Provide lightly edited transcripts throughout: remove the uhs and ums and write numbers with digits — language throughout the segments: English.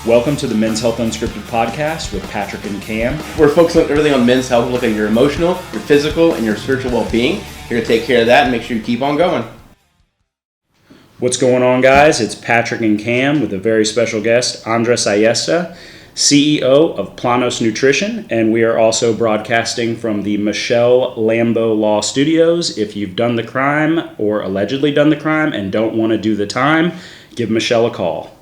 Welcome to the Men's Health Unscripted podcast with Patrick and Cam. We're focused on everything on men's health, looking at your emotional, your physical, and your spiritual well-being. You're going to take care of that and make sure you keep on going. What's going on, guys? It's Patrick and Cam with a very special guest, Ayesta, CEO of Planos Nutrition, and we are also broadcasting from the Michelle Lambo Law Studios. If you've done the crime or allegedly done the crime and don't want to do the time, give Michelle a call.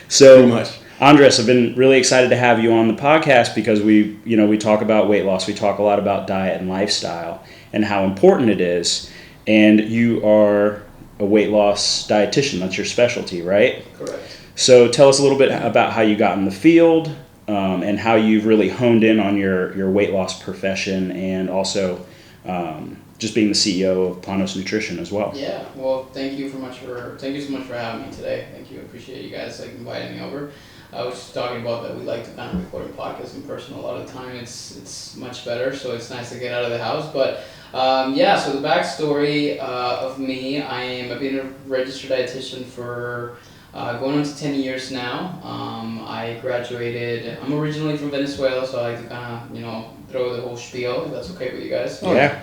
So, Andres, I've been really excited to have you on the podcast because we talk about weight loss. We talk a lot about diet and lifestyle and how important it is. And you are a weight loss dietitian. That's your specialty, right? Correct. So tell us a little bit about how you got in the field and how you've really honed in on your weight loss profession and also just being the CEO of Planos Nutrition as well. Yeah, well, thank you so much for having me today. Thank you. I appreciate you guys inviting me over. I was just talking about that we like to kind of record a podcast in person a lot of the time. It's much better, so it's nice to get out of the house. But so the backstory of me, I've been a registered dietitian for going on to 10 years now. I graduated, I'm originally from Venezuela, so I like to kind of, throw the whole spiel, if that's okay with you guys. Oh, yeah.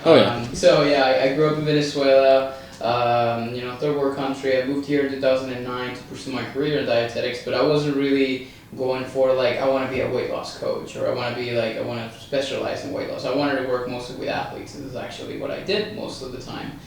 I grew up in Venezuela, third world country. I moved here in 2009 to pursue my career in dietetics, but I wasn't really going for I want to be a weight loss coach or I want to specialize in weight loss. I wanted to work mostly with athletes, and this is actually what I did most of the time.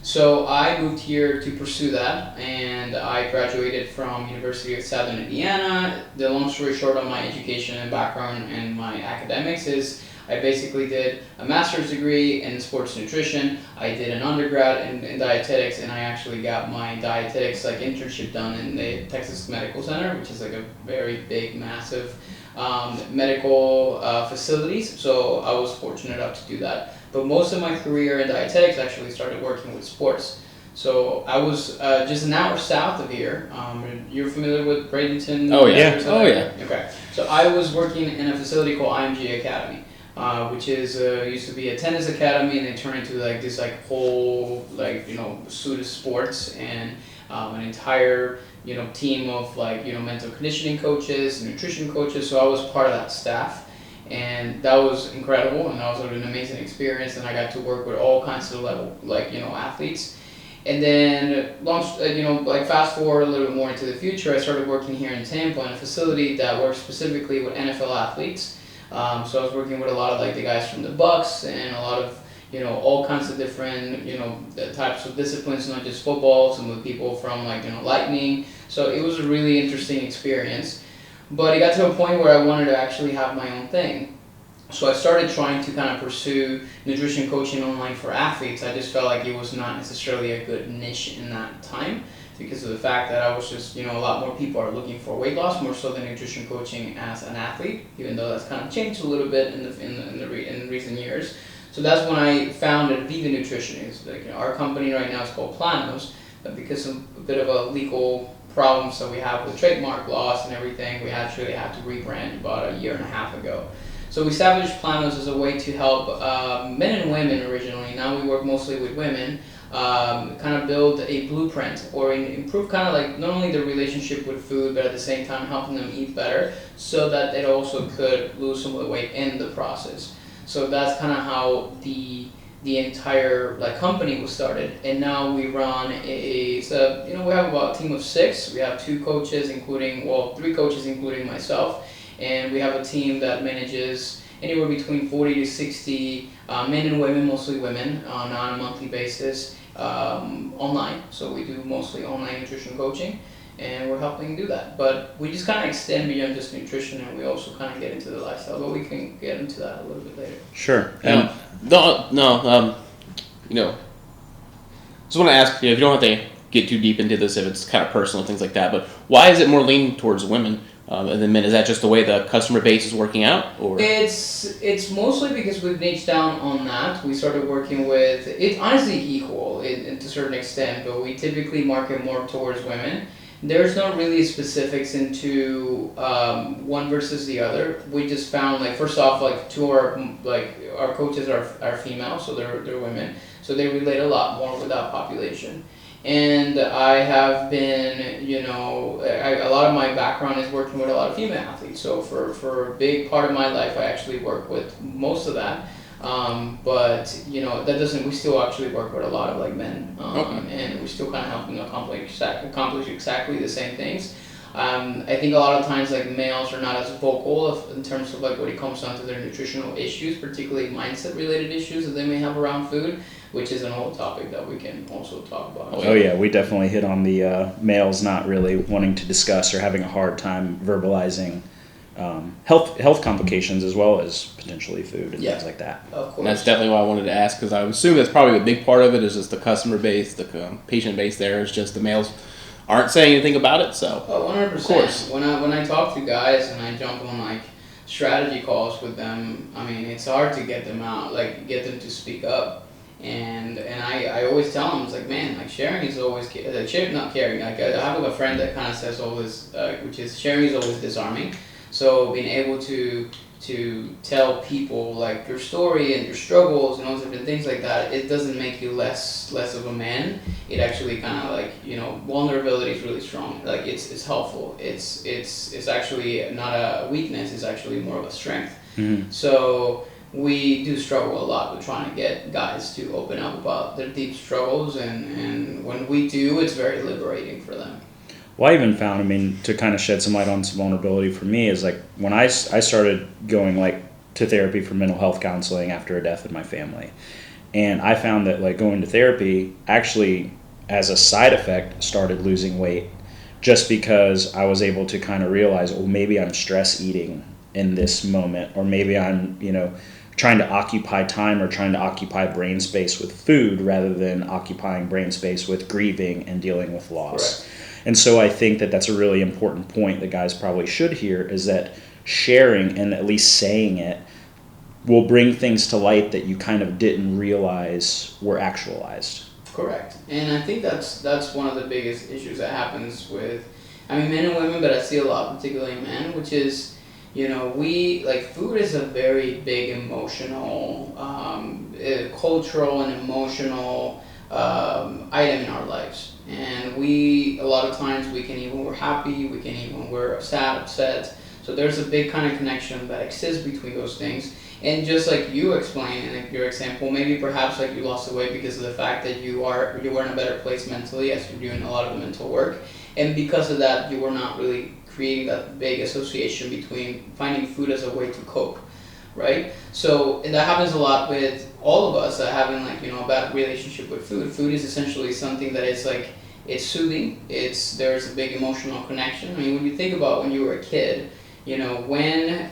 So I moved here to pursue that, and I graduated from University of Southern Indiana. The long story short on my education and background and my academics is I basically did a master's degree in sports nutrition. I did an undergrad in dietetics, and I actually got my dietetics internship done in the Texas Medical Center, which is a very big, massive medical facilities. So I was fortunate enough to do that. But most of my career in dietetics actually started working with sports. So I was just an hour south of here. You're familiar with Bradenton? Oh, yeah. Okay. So I was working in a facility called IMG Academy, which is used to be a tennis academy, and they turned into this whole suite of sports and an entire team of mental conditioning coaches, nutrition coaches. So I was part of that staff. And that was incredible, and that was an amazing experience, and I got to work with all kinds of athletes. And then fast forward a little bit more into the future, I started working here in Tampa in a facility that works specifically with NFL athletes. So I was working with a lot of the guys from the Bucks and a lot of all kinds of different types of disciplines, not just football. Some of the people from Lightning. So it was a really interesting experience. But it got to a point where I wanted to actually have my own thing. So I started trying to kind of pursue nutrition coaching online for athletes. I just felt like it was not necessarily a good niche in that time because of the fact that I was just, a lot more people are looking for weight loss, more so than nutrition coaching as an athlete, even though that's kind of changed a little bit in recent years. So that's when I founded Vegan Nutrition. It's our company right now is called Planos, but because of a bit of a legal problems that we have with trademark laws and everything, we actually had to rebrand about a year and a half ago. So we established Planos as a way to help men and women originally. Now we work mostly with women, kind of build a blueprint or improve kind of not only their relationship with food, but at the same time helping them eat better so that they also could lose some of the weight in the process. So that's kind of how the entire company was started, and now we run we have about a team of 6. We have 2 coaches, 3 coaches including myself, and we have a team that manages anywhere between 40 to 60 men and women, mostly women, on a monthly basis online. So we do mostly online nutrition coaching, and we're helping do that. But we just kind of extend beyond just nutrition, and we also kind of get into the lifestyle, but we can get into that a little bit later. Sure. Just want to ask you, if you don't have to get too deep into this, if it's kind of personal, things like that, but why is it more leaning towards women than men? Is that just the way the customer base is working out? Or It's mostly because we've niched down on that. We started working with, it's honestly equal to a certain extent, but we typically market more towards women. There's not really specifics into one versus the other. We just found first off 2 our coaches are female, so they're women, so they relate a lot more with that population. And I have been, a lot of my background is working with a lot of female athletes. So for a big part of my life, I actually work with most of that. But that doesn't. We still actually work with a lot of like men, and we're still kind of helping accomplish exactly the same things. I think a lot of times like males are not as vocal in terms of like when it comes down to their nutritional issues, particularly mindset related issues that they may have around food, which is an whole topic that we can also talk about. Oh yeah, we definitely hit on the males not really wanting to discuss or having a hard time verbalizing health complications as well as potentially food and things like that. Of course. And that's definitely why I wanted to ask, because I would assume that's probably a big part of it is just the customer base, the patient base there is just the males aren't saying anything about it, so. Oh, 100%. Of course. When I talk to guys and I jump on like strategy calls with them, I mean, it's hard to get them out, like get them to speak up. And I always tell them, it's like, man, like sharing is always, not caring. Like I have like a friend that kind of says always, which is sharing is always disarming. So being able to tell people like your story and your struggles and all different things like that, it doesn't make you less of a man. It actually kind of like, vulnerability is really strong. Like it's helpful. It's actually not a weakness. It's actually more of a strength. Mm-hmm. So we do struggle a lot with trying to get guys to open up about their deep struggles, and when we do, it's very liberating for them. Well, I even found, to kind of shed some light on some vulnerability for me is like when I started going like to therapy for mental health counseling after a death in my family. And I found that like going to therapy actually as a side effect started losing weight just because I was able to kind of realize, well, maybe I'm stress eating in this moment, or maybe I'm, trying to occupy time or trying to occupy brain space with food rather than occupying brain space with grieving and dealing with loss. Correct. And so I think that that's a really important point that guys probably should hear, is that sharing and at least saying it will bring things to light that you kind of didn't realize were actualized. Correct. And I think that's one of the biggest issues that happens with, men and women, but I see a lot, particularly in men, which is, we, like, food is a very big emotional, cultural and emotional item in our lives. And a lot of times we can even, we're happy, we can even, we're sad, upset. So there's a big kind of connection that exists between those things. And just like you explained in your example, maybe perhaps like you lost the weight because of the fact that you were in a better place mentally as you're doing a lot of the mental work. And because of that, you were not really creating that big association between finding food as a way to cope, right? So and that happens a lot with all of us that having a bad relationship with food. Food is essentially something that is like, it's soothing. There's a big emotional connection. When you think about when you were a kid, when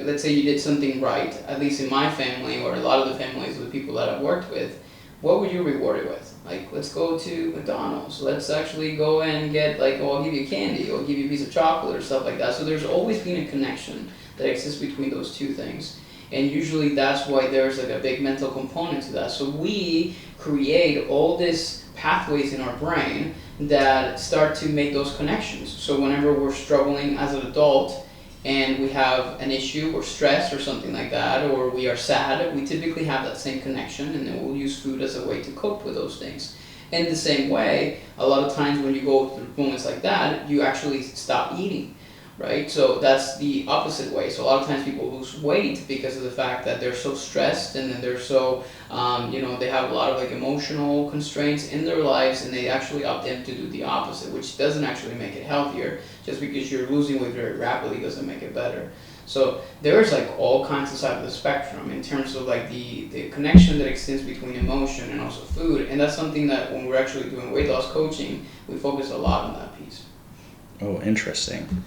let's say you did something right, at least in my family or a lot of the families of the people that I've worked with, what were you rewarded with? Like, let's go to McDonald's. Let's actually go and get I'll give you candy, or I'll give you a piece of chocolate or stuff like that. So there's always been a connection that exists between those two things. And usually that's why there's like a big mental component to that. So we create all these pathways in our brain that start to make those connections. So whenever we're struggling as an adult and we have an issue or stress or something like that, or we are sad, we typically have that same connection, and then we'll use food as a way to cope with those things. In the same way, a lot of times when you go through moments like that, you actually stop eating, right? So that's the opposite way. So a lot of times people lose weight because of the fact that they're so stressed, and then they're so, they have a lot of emotional constraints in their lives, and they actually opt in to do the opposite, which doesn't actually make it healthier. Just because you're losing weight very rapidly doesn't make it better. So there's all kinds of sides of the spectrum in terms of the connection that exists between emotion and also food. And that's something that when we're actually doing weight loss coaching, we focus a lot on that piece. Oh, interesting.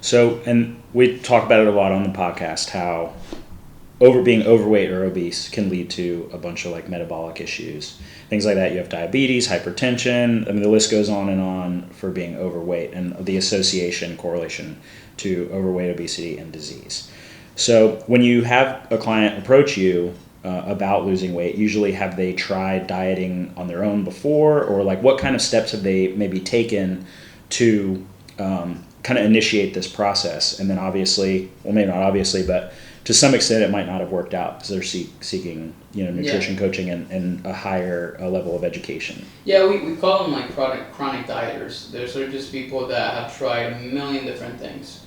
So, and we talk about it a lot on the podcast, how being overweight or obese can lead to a bunch of metabolic issues, things like that. You have diabetes, hypertension. The list goes on and on for being overweight and the correlation to overweight, obesity, and disease. So when you have a client approach you about losing weight, usually have they tried dieting on their own before, or what kind of steps have they maybe taken to kind of initiate this process? And then obviously, well, maybe not obviously, but to some extent it might not have worked out because they're seeking nutrition coaching and a higher level of education. Yeah, we call them like chronic dieters. They're sort of just people that have tried a million different things.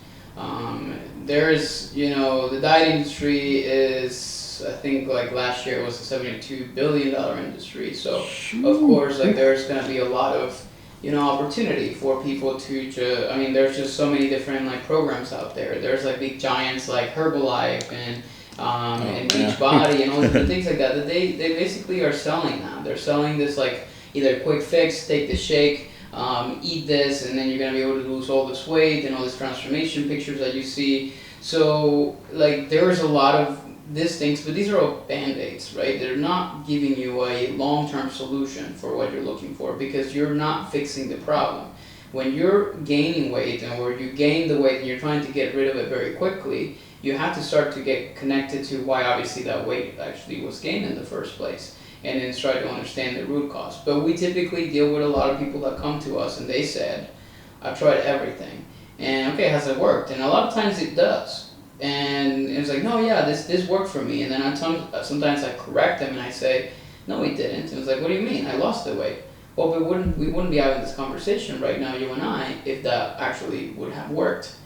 There's, the diet industry is, I think like last year it was a $72 billion industry. So of course, like there's going to be a lot of, opportunity for people to there's just so many different like programs out there. There's like big giants like Herbalife and Beachbody and all different things like that they basically are selling now. They're selling this like either quick fix, take the shake, eat this, and then you're going to be able to lose all this weight and all these transformation pictures that you see. So, like, there's a lot of these things, but these are all band-aids, right? They're not giving you a long-term solution for what you're looking for because you're not fixing the problem. When you're gaining weight or you gain the weight and you're trying to get rid of it very quickly, you have to start to get connected to why obviously that weight actually was gained in the first place, and then try to understand the root cause. But we typically deal with a lot of people that come to us and they said, I've tried everything, and okay, has it worked? And a lot of times it does. And it's like, no, yeah, this worked for me. And then sometimes I correct them and I say, no, it didn't. And it's like, what do you mean? I lost the weight. Well, we wouldn't be having this conversation right now, you and I, if that actually would have worked.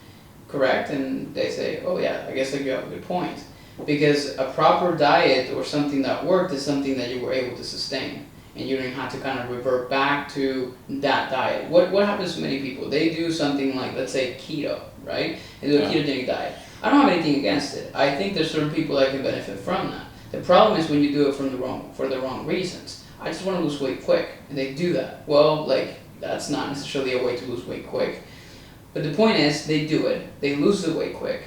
Correct? And they say, oh yeah, I guess like you have a good point. Because a proper diet or something that worked is something that you were able to sustain. And you didn't have to kind of revert back to that diet. What happens to many people? They do something like, let's say, keto, right? They do a ketogenic diet. I don't have anything against it. I think there's certain people that can benefit from that. The problem is when you do it for the wrong reasons. I just want to lose weight quick, and they do that. Well, like, that's not necessarily a way to lose weight quick. But the point is, they do it, they lose the weight quick,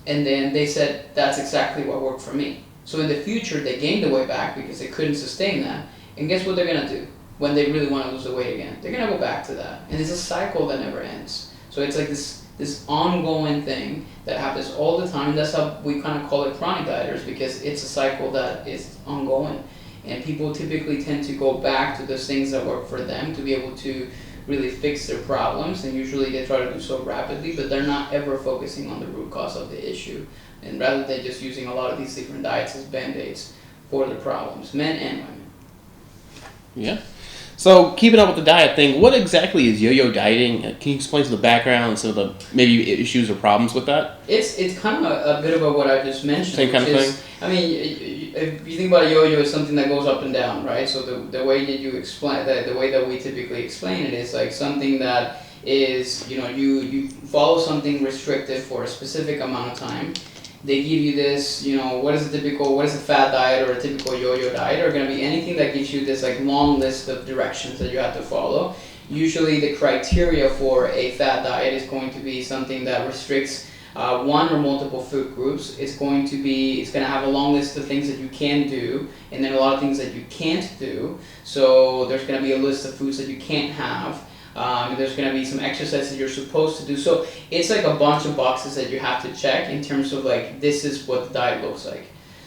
and then they said, that's exactly what worked for me. So in the future, they gained the weight back because they couldn't sustain that. And guess what they're going to do when they really want to lose the weight again? They're going to go back to that. And it's a cycle that never ends. So it's like this ongoing thing that happens all the time. That's how we kind of call it chronic dieters, because it's a cycle that is ongoing. And people typically tend to go back to those things that work for them to be able to really fix their problems. And usually they try to do so rapidly, but they're not ever focusing on the root cause of the issue. And rather than just using a lot of these different diets as band-aids for the problems, men and women. Yeah. So, keeping up with the diet thing, what exactly is yo-yo dieting? Can you explain some of the background and some of the maybe issues or problems with that? It's kind of a bit of what I just mentioned. Same kind of thing? I mean, if you think about a yo-yo, it's something that goes up and down, right? So the way that you explain that, the way that we typically explain it is like something that is, you follow something restrictive for a specific amount of time. They give you this, what is a fat diet or a typical yo-yo diet, or going to be anything that gives you this like long list of directions that you have to follow. Usually the criteria for a fat diet is going to be something that restricts one or multiple food groups. It's going to have a long list of things that you can do, and then a lot of things that you can't do. So there's going to be a list of foods that you can't have. There's going to be some exercises that you're supposed to do. So it's like a bunch of boxes that you have to check in terms of like, this is what the diet looks like.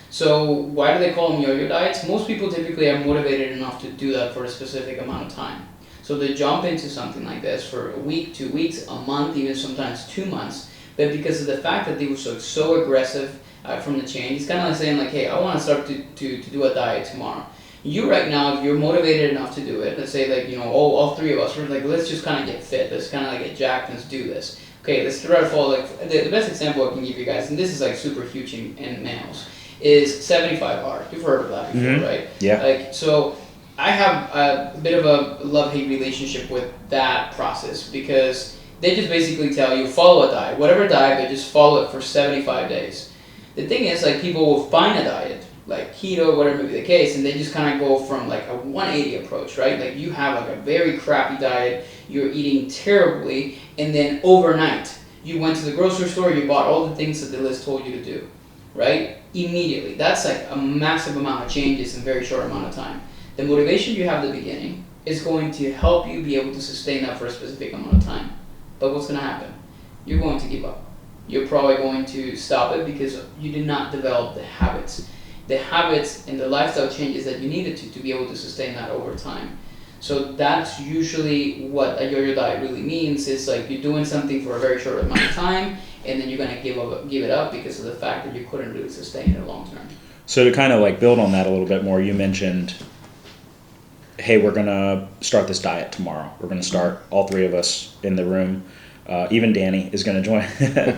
So why do they call them yo-yo diets? Most people typically are motivated enough to do that for a specific amount of time. So they jump into something like this for a week, 2 weeks, a month, even sometimes 2 months. But because of the fact that they were so aggressive from the change, it's kind of like saying like, hey, I want to start to do a diet tomorrow. You right now, if you're motivated enough to do it, let's say like, all three of us, we're like, let's just kind of get fit, let's kind of like get jacked, let's do this. Okay, let's try to follow, like, the best example I can give you guys, and this is like super huge in males, is 75 hard. You've heard of that before, right? Yeah. Like, so I have a bit of a love-hate relationship with that process, because they just basically tell you, follow a diet, whatever diet, but just follow it for 75 days. The thing is, like, people will find a diet, like keto, whatever may be the case, and they just kind of go from like a 180 approach, right? Like you have like a very crappy diet, you're eating terribly, and then overnight, you went to the grocery store, you bought all the things that the list told you to do, right? Immediately. That's like a massive amount of changes in a very short amount of time. The motivation you have at the beginning is going to help you be able to sustain that for a specific amount of time. But what's going to happen? You're going to give up. You're probably going to stop it because you did not develop the habits and the lifestyle changes that you needed to be able to sustain that over time. So that's usually what a yo-yo diet really means. Is like you're doing something for a very short amount of time, and then you're gonna give it up because of the fact that you couldn't really sustain it long term. So to kind of like build on that a little bit more, you mentioned, hey, we're gonna start this diet tomorrow. We're gonna start, all three of us in the room. Even Danny is gonna join.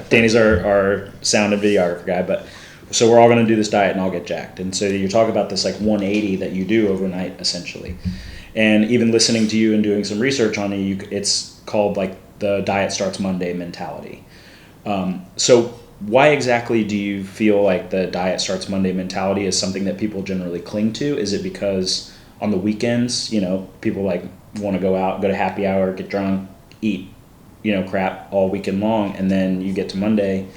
Danny's our sound and videographer guy, but so we're all gonna do this diet and I'll get jacked. And so you talk about this like 180 that you do overnight, essentially. And even listening to you and doing some research on it, it's called like the diet starts Monday mentality. So why exactly do you feel like the diet starts Monday mentality is something that people generally cling to? Is it because on the weekends, people like want to go out, go to happy hour, get drunk, eat, crap all weekend long, and then you get to Monday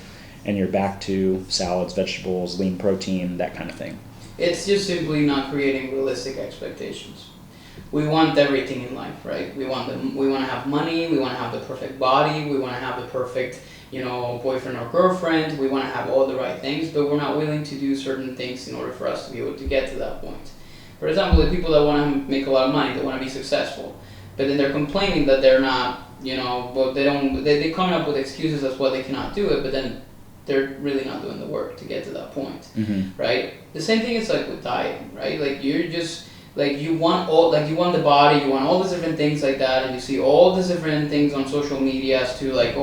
and you're back to salads, vegetables, lean protein, that kind of thing? It's just simply not creating realistic expectations. We want everything in life, right? We want to have money, we want to have the perfect body, we want to have the perfect, boyfriend or girlfriend, we want to have all the right things, but we're not willing to do certain things in order for us to be able to get to that point. For example, the people that want to make a lot of money, they want to be successful, but then they're complaining that they're not, but they come up with excuses as why they cannot do it, but then they're really not doing the work to get to that point, right? The same thing is like with dieting, right? Like you're just, like you want the body, you want all these different things like that, and you see all these different things on social media as to like,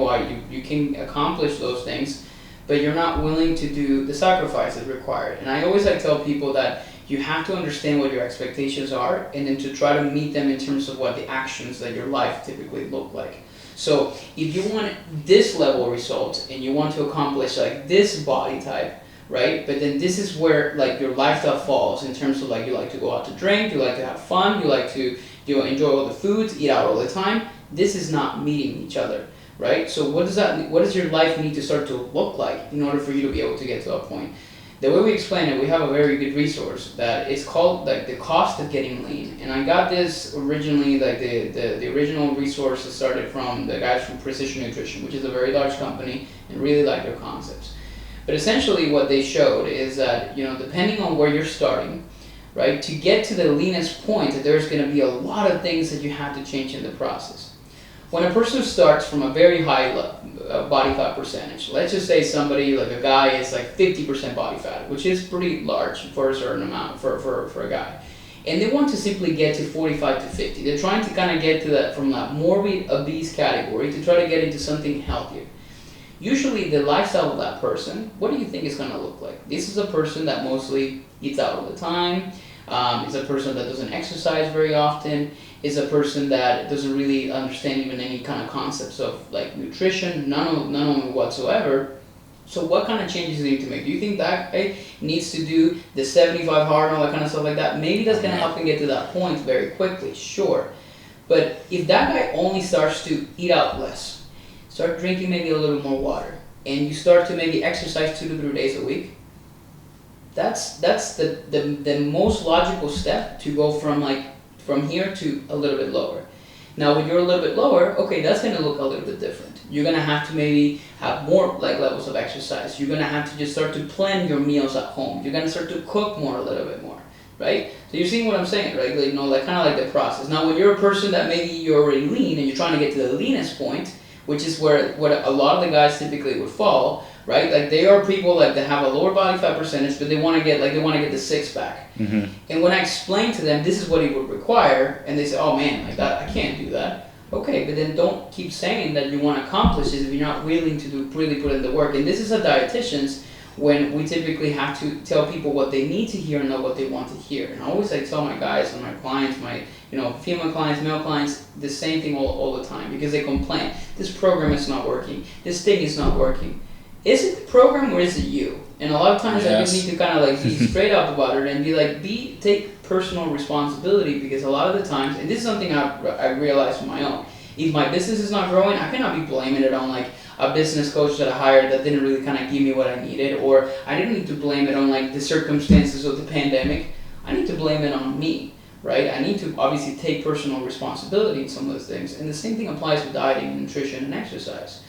you can accomplish those things, but you're not willing to do the sacrifices required. And I always like tell people that you have to understand what your expectations are, and then to try to meet them in terms of what the actions that your life typically look like. So if you want this level of result and you want to accomplish like this body type, right? But then this is where like your lifestyle falls in terms of like you like to go out to drink, you like to have fun, you like to enjoy all the foods, eat out all the time. This is not meeting each other, right? So what does your life need to start to look like in order for you to be able to get to that point? The way we explain it, we have a very good resource that it's called like the cost of getting lean. And I got this originally, like the original resource started from the guys from Precision Nutrition, which is a very large company, and really like their concepts. But essentially what they showed is that, depending on where you're starting, right, to get to the leanest point, that there's going to be a lot of things that you have to change in the process. When a person starts from a very high body fat percentage, let's just say somebody, like a guy is like 50% body fat, which is pretty large for a certain amount, for a guy. And they want to simply get to 45 to 50. They're trying to kind of get to that, from that morbid obese category, to try to get into something healthier. Usually the lifestyle of that person, what do you think is going to look like? This is a person that mostly eats out all the time, is a person that doesn't exercise very often, is a person that doesn't really understand even any kind of concepts of like nutrition, none whatsoever. So what kind of changes do you need to make? Do you think that guy needs to do the 75 hard and all that kind of stuff like that? Maybe that's going to help him get to that point very quickly, sure. But if that guy only starts to eat out less, start drinking maybe a little more water, and you start to maybe exercise 2 to 3 days a week, that's the most logical step to go from here to a little bit lower. Now when you're a little bit lower, okay, that's going to look a little bit different. You're going to have to maybe have more like levels of exercise. You're going to have to just start to plan your meals at home. You're going to start to cook more a little bit more, right? So you're seeing what I'm saying, right? Like kind of like the process. Now when you're a person that maybe you're already lean and you're trying to get to the leanest point, which is where a lot of the guys typically would fall, right? Like they are people like that have a lower body fat percentage, but they want to get the 6-pack. Mm-hmm. And when I explain to them this is what it would require, and they say, "Oh man, like that, I can't do that." Okay, but then don't keep saying that you want to accomplish this if you're not willing to really put in the work. And this is a dietitian's when we typically have to tell people what they need to hear and not what they want to hear. And I always tell my guys and my clients, my female clients, male clients, the same thing all the time, because they complain. This program is not working. This thing is not working. Is it the program or is it you? And a lot of times I just need to kind of like be straight up about it and be like, take personal responsibility, because a lot of the times, and this is something I realized on my own, if my business is not growing, I cannot be blaming it on like a business coach that I hired that didn't really kind of give me what I needed, or I didn't need to blame it on like the circumstances of the pandemic. I need to blame it on me, right? I need to obviously take personal responsibility in some of those things. And the same thing applies with dieting, nutrition, and exercise.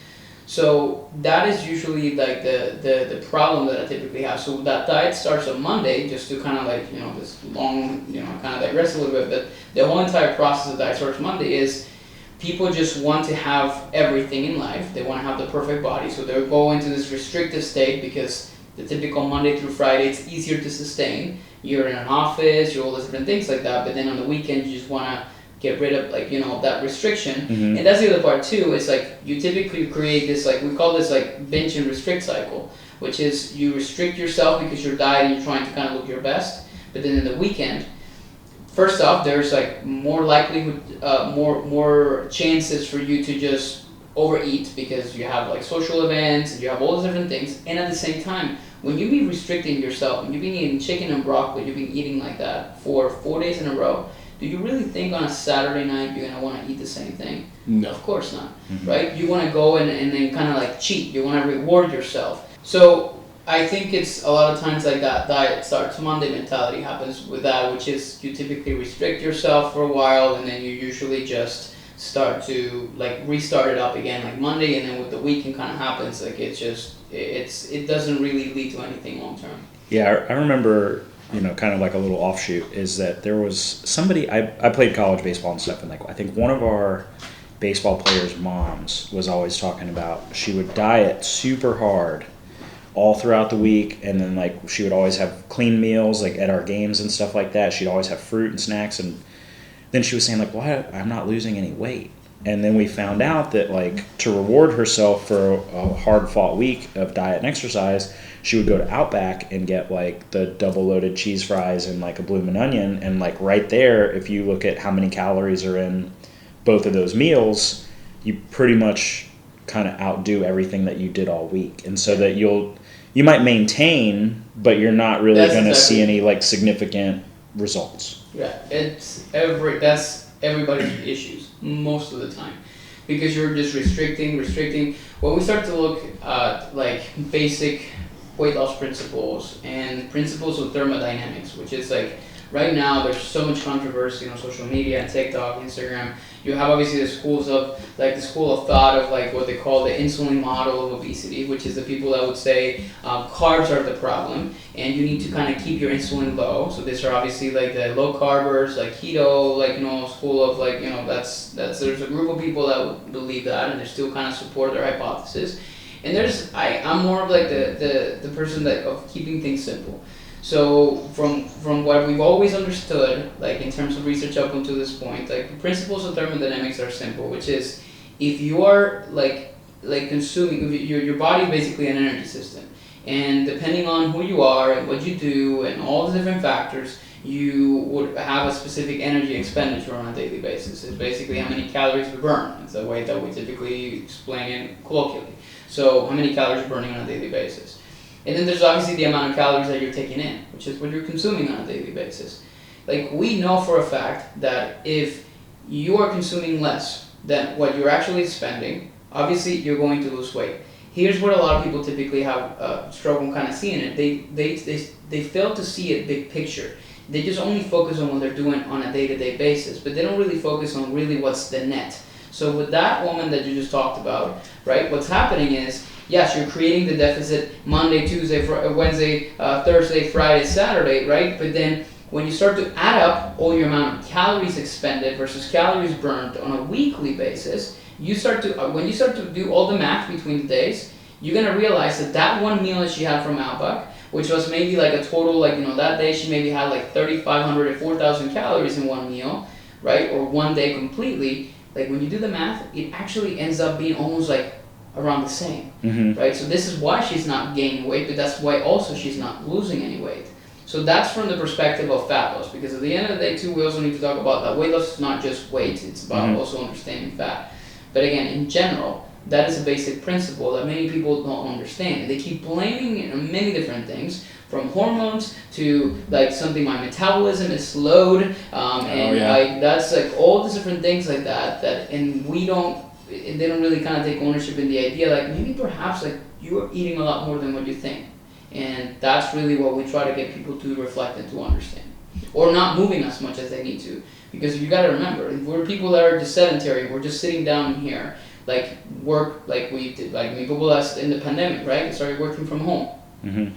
So that is usually like the problem that I typically have. So that diet starts on Monday, just to kind of like, this long, kind of digress a little bit, but the whole entire process of diet starts Monday is people just want to have everything in life. They want to have the perfect body. So they'll go into this restrictive state because the typical Monday through Friday, it's easier to sustain. You're in an office, you're all those different things like that, but then on the weekend you just want to get rid of that restriction. Mm-hmm. And that's the other part too. It's like you typically create this, like we call this like binge and restrict cycle, which is you restrict yourself because you're dieting, you're trying to kind of look your best, but then in the weekend, first off, there's like more likelihood, more chances for you to just overeat because you have like social events and you have all those different things. And at the same time, when you be restricting yourself, when you've been eating chicken and broccoli, you've been eating like that for 4 days in a row, do you really think on a Saturday night you're gonna want to eat the same thing? No. Of course not, Mm-hmm. right? You want to go and then kind of like cheat. You want to reward yourself. So I think it's a lot of times like that diet starts Monday mentality happens with that, which is you typically restrict yourself for a while and then you usually just start to like restart it up again like Monday, and then with the weekend kind of happens like it doesn't really lead to anything long term. Yeah, I remember, kind of like a little offshoot is that there was somebody, I played college baseball and stuff, and like I think one of our baseball players' moms was always talking about she would diet super hard all throughout the week, and then like she would always have clean meals like at our games and stuff like that. She'd always have fruit and snacks, and then she was saying like, why I'm not losing any weight. And then we found out that like to reward herself for a hard fought week of diet and exercise, she would go to Outback and get like the double loaded cheese fries and like a bloomin' onion, and like right there, if you look at how many calories are in both of those meals, you pretty much kind of outdo everything that you did all week. And so that you might maintain, but you're not really going to see any like significant results. Yeah, that's everybody's issues most of the time, because you're just restricting. When we start to look at like basic weight loss principles and principles of thermodynamics, which is like right now there's so much controversy on social media and TikTok, Instagram. You have obviously the school of thought of like what they call the insulin model of obesity, which is the people that would say carbs are the problem and you need to kind of keep your insulin low. So these are obviously like the low carbers, like keto, like school of like that's there's a group of people that would believe that and they still kind of support their hypothesis. And I'm more of like the person that of keeping things simple. So from what we've always understood, like in terms of research up until this point, like the principles of thermodynamics are simple, which is if you are like consuming, your body is basically an energy system, and depending on who you are and what you do and all the different factors, you would have a specific energy expenditure on a daily basis. It's basically how many calories we burn. It's the way that we typically explain it colloquially. So how many calories you're burning on a daily basis. And then there's obviously the amount of calories that you're taking in, which is what you're consuming on a daily basis. Like we know for a fact that if you are consuming less than what you're actually spending, obviously you're going to lose weight. Here's what a lot of people typically have struggle kind of seeing it. They fail to see a big picture. They just only focus on what they're doing on a day-to-day basis, but they don't really focus on really what's the net. So with that woman that you just talked about, right, what's happening is, yes, you're creating the deficit Monday, Tuesday, Wednesday, Thursday, Friday, Saturday, right? But then when you start to add up all your amount of calories expended versus calories burned on a weekly basis, when you start to do all the math between the days, you're gonna realize that one meal that she had from Outback, which was maybe like a total, that day she maybe had like 3,500 to 4,000 calories in one meal, right? Or one day completely. Like when you do the math, it actually ends up being almost like around the same, right? So this is why she's not gaining weight, but that's why also she's not losing any weight. So that's from the perspective of fat loss, because at the end of the day too, we also need to talk about that weight loss is not just weight, it's about also understanding fat. But again, in general, that is a basic principle that many people don't understand. They keep blaming it on many different things, from hormones to like something, my metabolism is slowed, like that's like all these different things like that, and they don't really kind of take ownership in the idea like maybe perhaps like you're eating a lot more than what you think. And that's really what we try to get people to reflect and to understand. Or not moving as much as they need to. Because you got to remember, if we're people that are just sedentary, we're just sitting down here, like work like we did, like people us in the pandemic, right? They started working from home.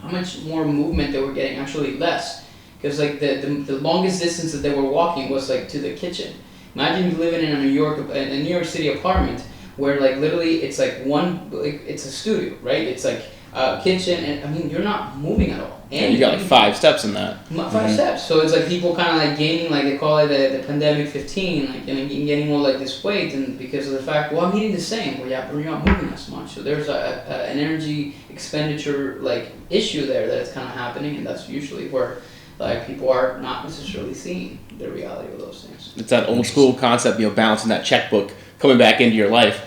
How much more movement they were getting? Actually less, because like the longest distance that they were walking was like to the kitchen. Imagine you living in a New York City apartment where like literally it's like it's a studio, right? It's like a kitchen, and I mean you're not moving at all. And you got like 5 steps in that. 5 steps. So it's like people kind of like gaining, like they call it the pandemic 15, like getting more like this weight, and because of the fact, well, I'm eating the same, but you're not moving as much. So there's an energy expenditure like issue there that is kind of happening, and that's usually where like people are not necessarily seeing the reality of those things. It's that old school concept, balancing that checkbook coming back into your life.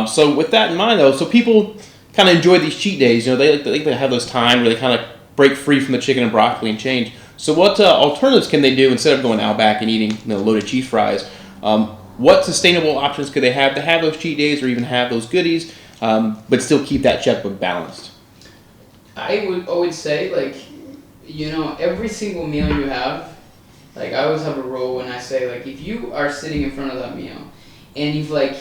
So with that in mind, though, so people kind of enjoy these cheat days. They like to have those time where they kind of break free from the chicken and broccoli and change. So what alternatives can they do instead of going out back and eating loaded cheese fries? What sustainable options could they have to have those cheat days or even have those goodies, but still keep that checkbook balanced? I would say, like, every single meal you have, like I always have a rule when I say, like, if you are sitting in front of that meal and you've like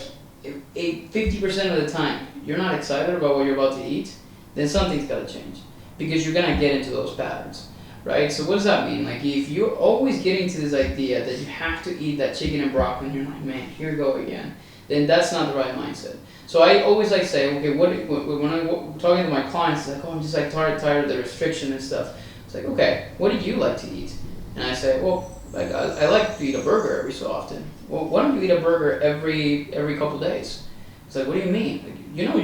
ate 50% of the time you're not excited about what you're about to eat, then something's got to change, because you're going to get into those patterns, right? So what does that mean? Like, if you're always getting to this idea that you have to eat that chicken and broccoli and you're like, man, here we go again, then that's not the right mindset. So I always like say, okay, when I'm talking to my clients, it's like, oh, I'm just like tired of the restriction and stuff. It's like, okay, what do you like to eat? And I say, well, like I like to eat a burger every so often. Well, why don't you eat a burger every couple days? It's like, what do you mean? Like,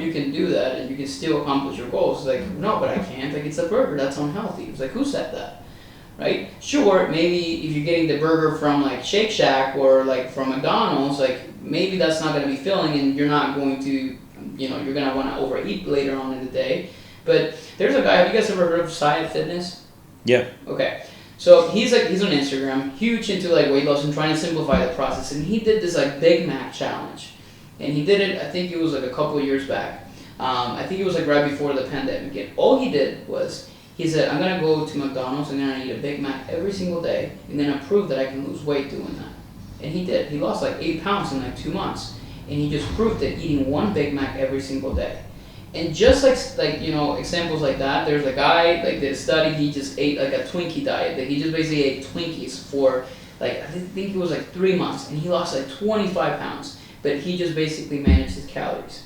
you can do that and you can still accomplish your goals. It's like, no, but I can't. Like, it's a burger. That's unhealthy. It's like, who said that? Right? Sure, maybe if you're getting the burger from like Shake Shack or like from McDonald's, like maybe that's not going to be filling and you're not going to, you're going to want to overeat later on in the day. But there's a guy, have you guys ever heard of Science Fitness? Yeah. Okay. So he's on Instagram, huge into like weight loss and trying to simplify the process. And he did this like Big Mac challenge. And he did it, I think it was like a couple of years back. I think it was like right before the pandemic. And all he did was, he said, I'm going to go to McDonald's and I'm going to eat a Big Mac every single day. And then I prove that I can lose weight doing that. And he did. He lost like 8 pounds in like 2 months. And he just proved that eating one Big Mac every single day. And just like examples like that, there's a guy, like did a study, he just ate like a Twinkie diet. That he just basically ate Twinkies for like, I think it was like 3 months. And he lost like 25 pounds. But he just basically managed his calories.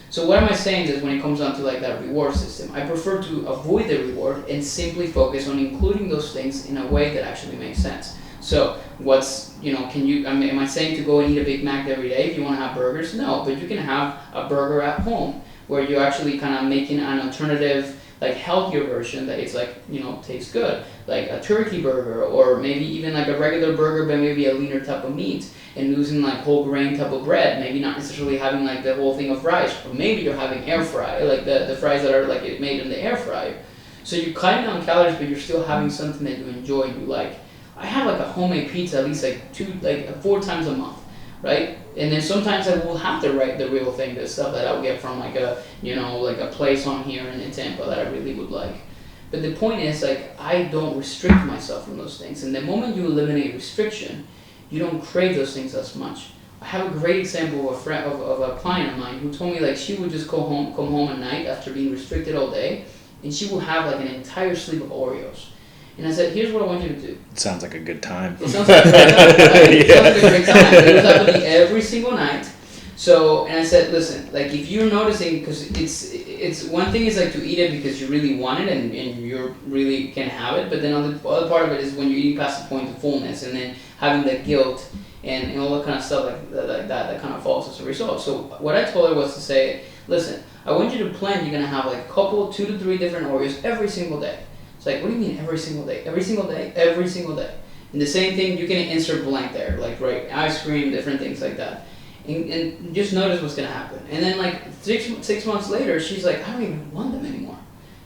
So what am I saying is, when it comes down to like that reward system, I prefer to avoid the reward and simply focus on including those things in a way that actually makes sense. So am I saying to go and eat a Big Mac every day if you want to have burgers? No, but you can have a burger at home where you're actually kind of making an alternative, like healthier version that it's like, tastes good. Like a turkey burger, or maybe even like a regular burger but maybe a leaner type of meat, and using like whole grain type of bread, maybe not necessarily having like the whole thing of rice, or maybe you're having air fry, like the fries that are like made in the air fryer. So you're cutting down calories, but you're still having something that you enjoy and you like. I have like a homemade pizza at least like 4 times a month, right? And then sometimes I will have the real thing, the stuff that I'll get from like a a place on here in Tampa that I really would like. But the point is, like, I don't restrict myself from those things. And the moment you eliminate restriction, you don't crave those things as much. I have a great example of a client of mine who told me, like, she would just come home at night after being restricted all day, and she will have like an entire sleeve of Oreos. And I said, here's what I want you to do. It sounds like a good time. It sounds like a great time, right? It sounds like a great time. It was happening every single night. So, and I said, listen, like, if you're noticing, because it's one thing is like to eat it because you really want it and you really can have it, but then the other part of it is when you're eating past the point of fullness and then having that guilt and all that kind of stuff like that kind of falls as a result. So what I told her was to say, listen, I want you to plan, you're going to have like a couple, 2 to 3 different Oreos every single day. It's like, what do you mean every single day? Every single day? Every single day. And the same thing, you can insert blank there, like, right, ice cream, different things like that. And just notice what's going to happen. And then like 6 months later, she's like, I don't even want them anymore.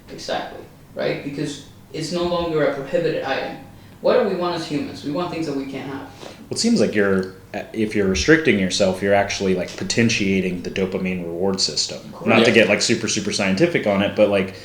Exactly, right? Because it's no longer a prohibited item. What do we want as humans? We want things that we can't have. Well, it seems like if you're restricting yourself, you're actually like potentiating the dopamine reward system. Correct. Not to get like super scientific on it, but like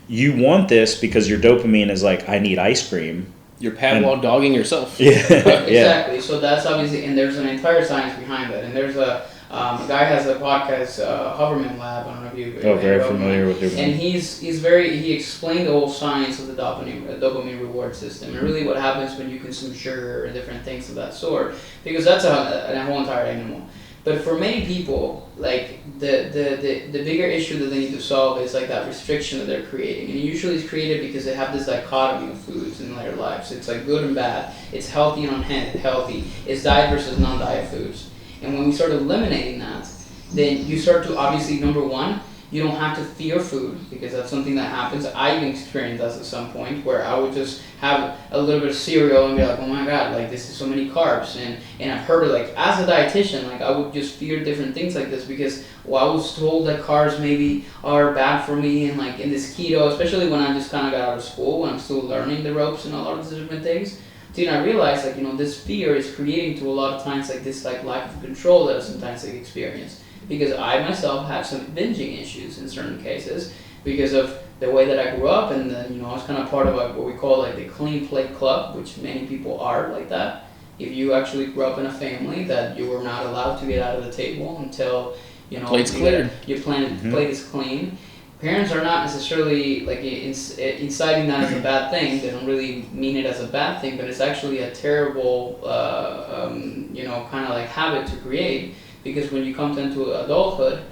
you want this because your dopamine is like, I need ice cream. You're Pavlov dogging yourself. Yeah. Exactly. So that's obviously, and there's an entire science behind that. And there's a A guy has a podcast, Hoverman Lab. I don't know if you. Very familiar with your. And he explained the whole science of the dopamine reward system, and really what happens when you consume sugar and different things of that sort, because that's a whole entire animal. But for many people, like the bigger issue that they need to solve is like that restriction that they're creating, and usually it's created because they have this dichotomy of foods in their lives. It's like good and bad. It's healthy and unhealthy. It's diet versus non-diet foods. And when we start eliminating that, then you start to obviously, number one, you don't have to fear food, because that's something that happens. I even experienced that at some point where I would just have a little bit of cereal and be like, oh my god, like this is so many carbs. And I've heard it, like as a dietitian, like I would just fear different things like this because I was told that carbs maybe are bad for me, and like in this keto, especially when I just kind of got out of school, when I'm still learning the ropes and a lot of the different things. Then I realized, like, this fear is creating to a lot of times like this like lack of control that I sometimes like experience, because I myself have some binging issues in certain cases because of the way that I grew up, and then I was kind of part of like what we call like the clean plate club, which many people are like that. If you actually grew up in a family that you were not allowed to get out of the table until plate's cleared, your plate is clean. Parents are not necessarily like inciting that as a bad thing. They don't really mean it as a bad thing, but it's actually a terrible, kind of like habit to create, because when you come into adulthood,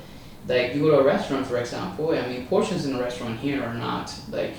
like you go to a restaurant, for example. I mean, portions in a restaurant here are not like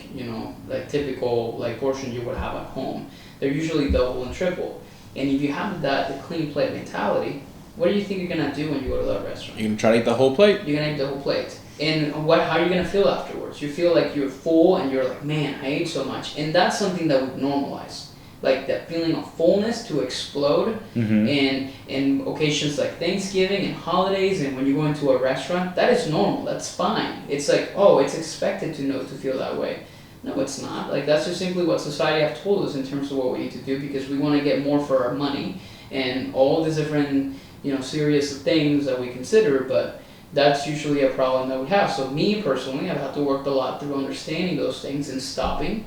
like typical like portion you would have at home. They're usually double and triple. And if you have the clean plate mentality, what do you think you're gonna do when you go to that restaurant? You're gonna try to eat the whole plate. You're gonna eat the whole plate. And how are you going to feel afterwards? You feel like you're full and you're like, man, I ate so much. And that's something that would normalize. Like that feeling of fullness to explode. And in occasions like Thanksgiving and holidays, and when you go into a restaurant, that is normal. That's fine. It's like, oh, it's expected to feel that way. No, it's not. Like that's just simply what society have told us in terms of what we need to do, because we want to get more for our money and all these different, serious things that we consider, but that's usually a problem that we have. So me personally, I've had to work a lot through understanding those things and stopping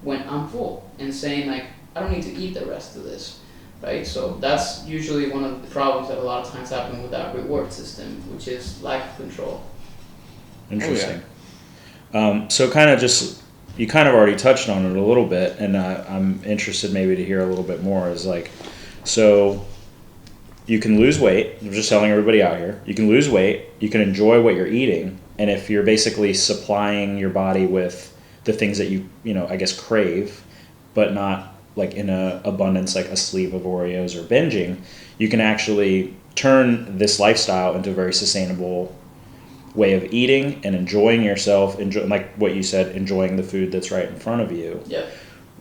when I'm full and saying like, I don't need to eat the rest of this, right? So that's usually one of the problems that a lot of times happen with that reward system, which is lack of control. Interesting. So kind of just, you kind of already touched on it a little bit, and I'm interested maybe to hear a little bit more, is like, so you can lose weight. I'm just telling everybody out here. You can lose weight. You can enjoy what you're eating. And if you're basically supplying your body with the things that you I guess crave, but not like in a abundance, like a sleeve of Oreos or binging, you can actually turn this lifestyle into a very sustainable way of eating and enjoying yourself, like what you said, enjoying the food that's right in front of you. Yep.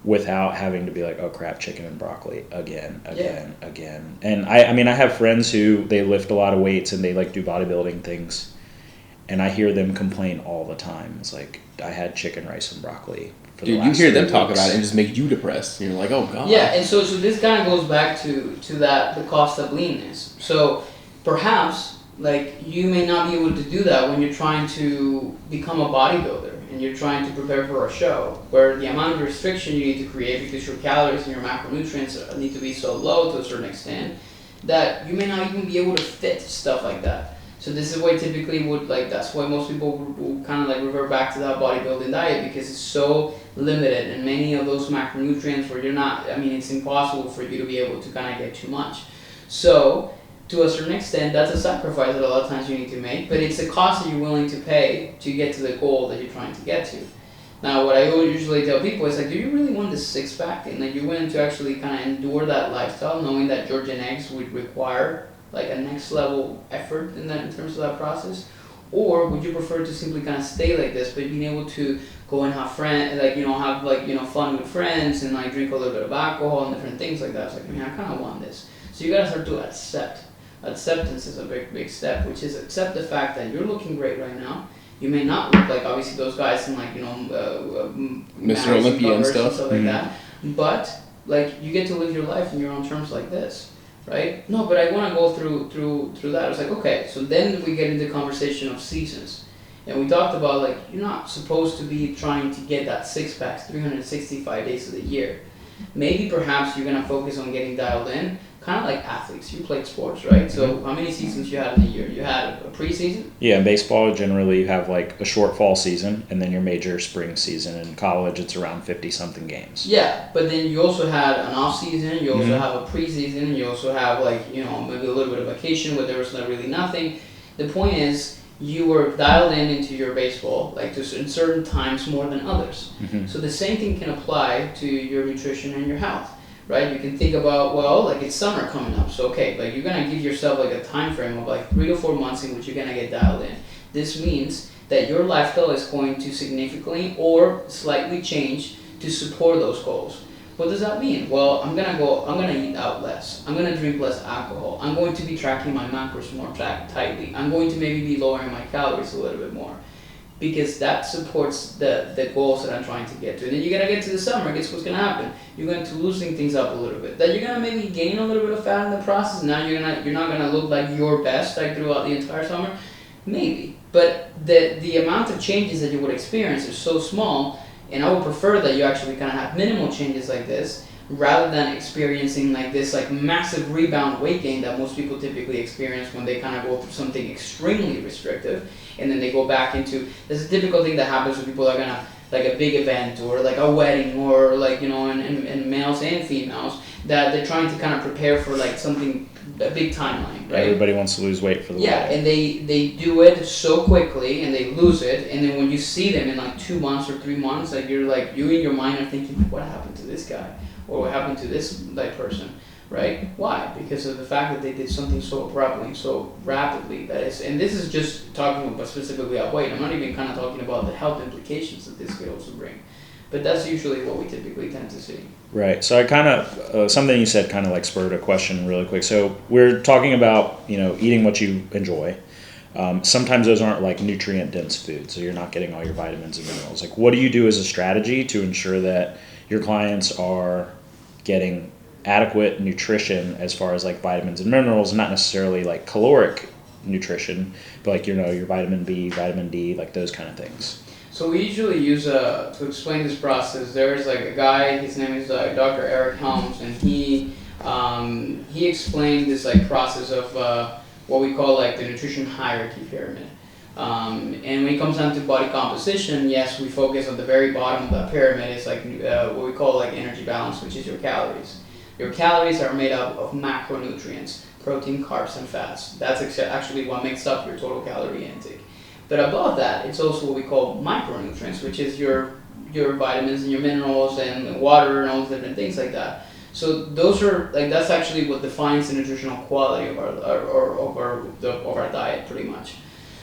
Without having to be like, oh crap, chicken and broccoli again. And I mean, I have friends who they lift a lot of weights and they like do bodybuilding things, and I hear them complain all the time. It's like, I had chicken, rice, and broccoli for the last 3 weeks. You hear them talk about it and it just make you depressed. You're like, oh god. Yeah, and so this kind of goes back to that, the cost of leanness. So perhaps like you may not be able to do that when you're trying to become a bodybuilder and you're trying to prepare for a show, where the amount of restriction you need to create because your calories and your macronutrients need to be so low to a certain extent that you may not even be able to fit stuff like that. So this is why typically that's why most people will kind of like revert back to that bodybuilding diet, because it's so limited, and many of those macronutrients where it's impossible for you to be able to kind of get too much. So to a certain extent, that's a sacrifice that a lot of times you need to make, but it's a cost that you're willing to pay to get to the goal that you're trying to get to. Now, what I usually tell people is like, do you really want this six-pack? And like, you're willing to actually kind of endure that lifestyle, knowing that your genetics would require like a next level effort in terms of that process? Or would you prefer to simply kind of stay like this, but being able to go and have fun with friends and like drink a little bit of alcohol and different things like that? It's like, I kind of want this. So you gotta start to accept. Acceptance is a big step, which is accept the fact that you're looking great right now. You may not look like obviously those guys in like Mr. Olympia and stuff like that, but like you get to live your life in your own terms like this, right? No, but I want to go through that. It's like, okay, so then we get into the conversation of seasons, and we talked about like you're not supposed to be trying to get that six packs 365 days of the year. Maybe perhaps you're gonna focus on getting dialed in kind of like athletes. You played sports, right? So how many seasons you had in a year? You had a preseason? Yeah, in baseball, generally you have like a short fall season and then your major spring season. In college, it's around 50-something games. Yeah, but then you also had an off season. You also have a preseason. You also have like maybe a little bit of vacation where there was not really nothing. The point is, you were dialed into your baseball like in certain times more than others. So the same thing can apply to your nutrition and your health, right? You can think about, well, like it's summer coming up, so okay, like you're gonna give yourself like a time frame of like 3 to 4 months in which you're gonna get dialed in. This means that your lifestyle is going to significantly or slightly change to support those goals. What does that mean? Well, I'm gonna eat out less. I'm gonna drink less alcohol. I'm going to be tracking my macros more tightly. I'm going to maybe be lowering my calories a little bit more. Because that supports the goals that I'm trying to get to. And then you're gonna get to the summer, guess what's gonna happen? You're going to loosen things up a little bit. Then you're gonna maybe gain a little bit of fat in the process. Now you're not gonna look like your best like throughout the entire summer. Maybe. But the amount of changes that you would experience is so small. And I would prefer that you actually kind of have minimal changes like this rather than experiencing like this like massive rebound weight gain that most people typically experience when they kind of go through something extremely restrictive and then they go back into, there's a typical thing that happens when people are gonna like a big event or like a wedding or like and males and females that they're trying to kind of prepare for like something, a big timeline, right? Everybody wants to lose weight for the wedding. And they do it so quickly and they lose it, and then when you see them in like 2 months or 3 months, like you in your mind are thinking, what happened to this guy or what happened to this like person, right? Why? Because of the fact that they did something so abruptly, so rapidly. And this is just talking about specifically about weight. I'm not even kind of talking about the health implications that this could also bring. But that's usually what we typically tend to see. Right. So I kind of, something you said kind of like spurred a question really quick. So we're talking about, eating what you enjoy. Sometimes those aren't like nutrient dense foods, so you're not getting all your vitamins and minerals. Like what do you do as a strategy to ensure that your clients are getting adequate nutrition as far as like vitamins and minerals, not necessarily like caloric nutrition, but like, your vitamin B, vitamin D, like those kind of things? So we usually use, to explain this process, there's like a guy, his name is Dr. Eric Helms, and he explained this like process of what we call like the nutrition hierarchy pyramid. And when it comes down to body composition, yes, we focus on the very bottom of that pyramid. It's like what we call like energy balance, which is your calories. Your calories are made up of macronutrients, protein, carbs, and fats. That's actually what makes up your total calorie intake. But above that, it's also what we call micronutrients, which is your vitamins and your minerals and water and all those different things like that. So those are like that's actually what defines the nutritional quality of our diet, pretty much.